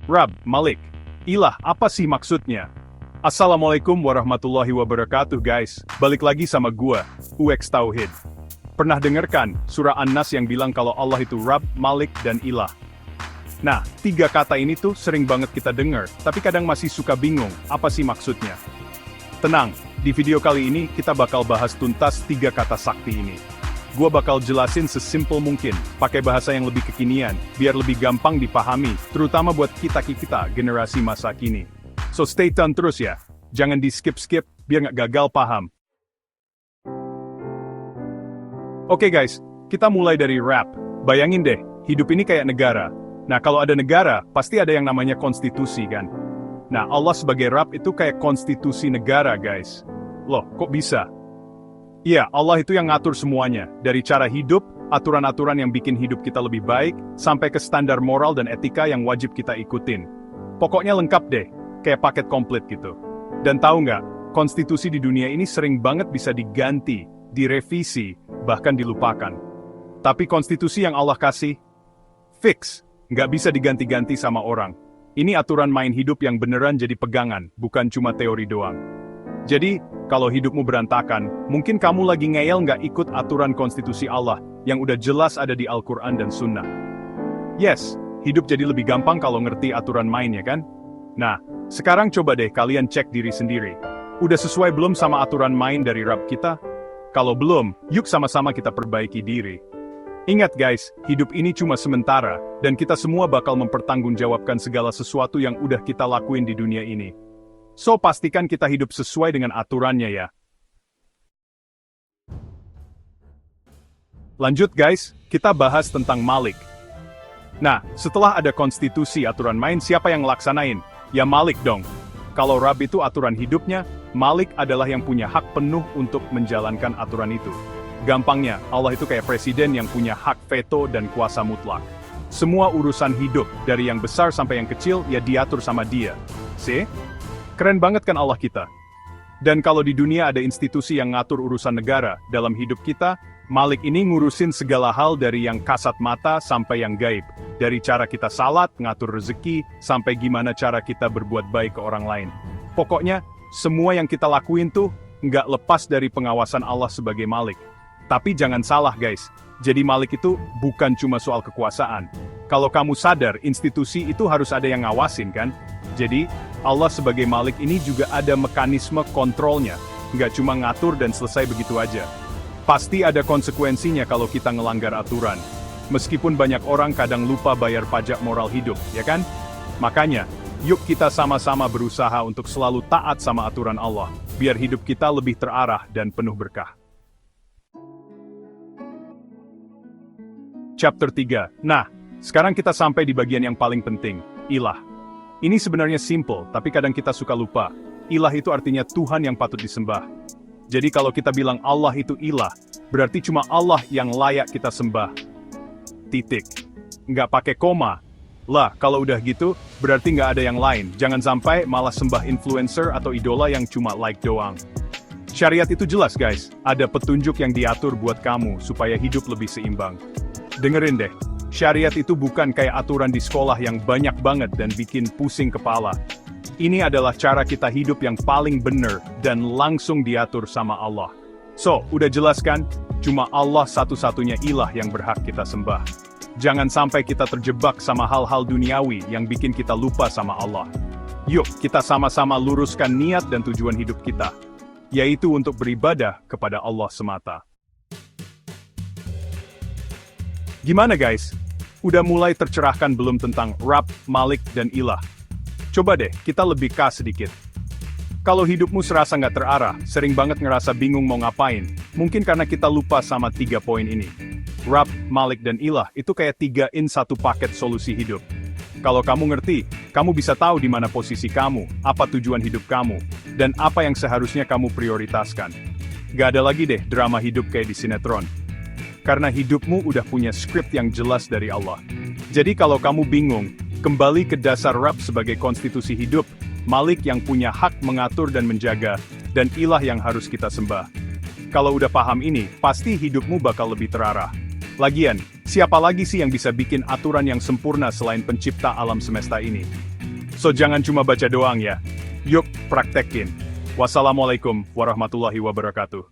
Rabb, Malik, Ilah, apa sih maksudnya? Assalamualaikum warahmatullahi wabarakatuh guys, balik lagi sama gua, UX Tauhid. Pernah dengarkan surah An-Nas yang bilang kalau Allah itu Rabb, Malik, dan Ilah? Nah, tiga kata ini tuh sering banget kita dengar, tapi kadang masih suka bingung, apa sih maksudnya? Tenang, di video kali ini kita bakal bahas tuntas tiga kata sakti ini. Gua bakal jelasin sesimpel mungkin, pakai bahasa yang lebih kekinian, biar lebih gampang dipahami, terutama buat kita generasi masa kini. So stay tune terus ya, jangan di skip-skip, biar nggak gagal paham. Oke guys, kita mulai dari rap. Bayangin deh, hidup ini kayak negara. Nah kalau ada negara, pasti ada yang namanya konstitusi kan? Nah Allah sebagai Rabb itu kayak konstitusi negara guys. Loh, kok bisa? Iya, Allah itu yang ngatur semuanya, dari cara hidup, aturan-aturan yang bikin hidup kita lebih baik, sampai ke standar moral dan etika yang wajib kita ikutin. Pokoknya lengkap deh, kayak paket komplit gitu. Dan tahu nggak, konstitusi di dunia ini sering banget bisa diganti, direvisi, bahkan dilupakan. Tapi konstitusi yang Allah kasih, fix, nggak bisa diganti-ganti sama orang. Ini aturan main hidup yang beneran jadi pegangan, bukan cuma teori doang. Jadi, kalau hidupmu berantakan, mungkin kamu lagi ngeyel nggak ikut aturan konstitusi Allah, yang udah jelas ada di Al-Quran dan Sunnah. Yes, hidup jadi lebih gampang kalau ngerti aturan mainnya kan? Nah, sekarang coba deh kalian cek diri sendiri. Udah sesuai belum sama aturan main dari Rabb kita? Kalau belum, yuk sama-sama kita perbaiki diri. Ingat guys, hidup ini cuma sementara, dan kita semua bakal mempertanggungjawabkan segala sesuatu yang udah kita lakuin di dunia ini. So, pastikan kita hidup sesuai dengan aturannya ya. Lanjut guys, kita bahas tentang Malik. Nah, setelah ada konstitusi aturan main, siapa yang ngelaksanain? Ya Malik dong. Kalau Rabb itu aturan hidupnya, Malik adalah yang punya hak penuh untuk menjalankan aturan itu. Gampangnya, Allah itu kayak presiden yang punya hak veto dan kuasa mutlak. Semua urusan hidup, dari yang besar sampai yang kecil, ya diatur sama dia. See? Keren banget kan Allah kita? Dan kalau di dunia ada institusi yang ngatur urusan negara, dalam hidup kita, Malik ini ngurusin segala hal dari yang kasat mata sampai yang gaib. Dari cara kita salat, ngatur rezeki, sampai gimana cara kita berbuat baik ke orang lain. Pokoknya, semua yang kita lakuin tuh, nggak lepas dari pengawasan Allah sebagai Malik. Tapi jangan salah guys, jadi Malik itu bukan cuma soal kekuasaan. Kalau kamu sadar, institusi itu harus ada yang ngawasin kan? Jadi, Allah sebagai Malik ini juga ada mekanisme kontrolnya, nggak cuma ngatur dan selesai begitu aja. Pasti ada konsekuensinya kalau kita ngelanggar aturan. Meskipun banyak orang kadang lupa bayar pajak moral hidup, ya kan? Makanya, yuk kita sama-sama berusaha untuk selalu taat sama aturan Allah, biar hidup kita lebih terarah dan penuh berkah. Chapter 3. Nah, sekarang kita sampai di bagian yang paling penting, Ilah. Ini sebenarnya simple, tapi kadang kita suka lupa. Ilah itu artinya Tuhan yang patut disembah. Jadi kalau kita bilang Allah itu ilah, berarti cuma Allah yang layak kita sembah. Titik. Nggak pakai koma. Lah, kalau udah gitu, berarti nggak ada yang lain. Jangan sampai malah sembah influencer atau idola yang cuma like doang. Syariat itu jelas guys, ada petunjuk yang diatur buat kamu supaya hidup lebih seimbang. Dengerin deh. Syariat itu bukan kayak aturan di sekolah yang banyak banget dan bikin pusing kepala. Ini adalah cara kita hidup yang paling benar dan langsung diatur sama Allah. So, udah jelas kan? Cuma Allah satu-satunya ilah yang berhak kita sembah. Jangan sampai kita terjebak sama hal-hal duniawi yang bikin kita lupa sama Allah. Yuk, kita sama-sama luruskan niat dan tujuan hidup kita, yaitu untuk beribadah kepada Allah semata. Gimana guys? Udah mulai tercerahkan belum tentang Rabb, Malik, dan Ilah? Coba deh, kita lebih kas sedikit. Kalau hidupmu serasa nggak terarah, sering banget ngerasa bingung mau ngapain, mungkin karena kita lupa sama 3 poin ini. Rabb, Malik, dan Ilah itu kayak 3 in 1 paket solusi hidup. Kalau kamu ngerti, kamu bisa tahu di mana posisi kamu, apa tujuan hidup kamu, dan apa yang seharusnya kamu prioritaskan. Gak ada lagi deh drama hidup kayak di sinetron. Karena hidupmu udah punya skrip yang jelas dari Allah. Jadi kalau kamu bingung, kembali ke dasar Rabb sebagai konstitusi hidup, Malik yang punya hak mengatur dan menjaga, dan Ilah yang harus kita sembah. Kalau udah paham ini, pasti hidupmu bakal lebih terarah. Lagian, siapa lagi sih yang bisa bikin aturan yang sempurna selain pencipta alam semesta ini? So jangan cuma baca doang ya. Yuk, praktekin. Wassalamualaikum warahmatullahi wabarakatuh.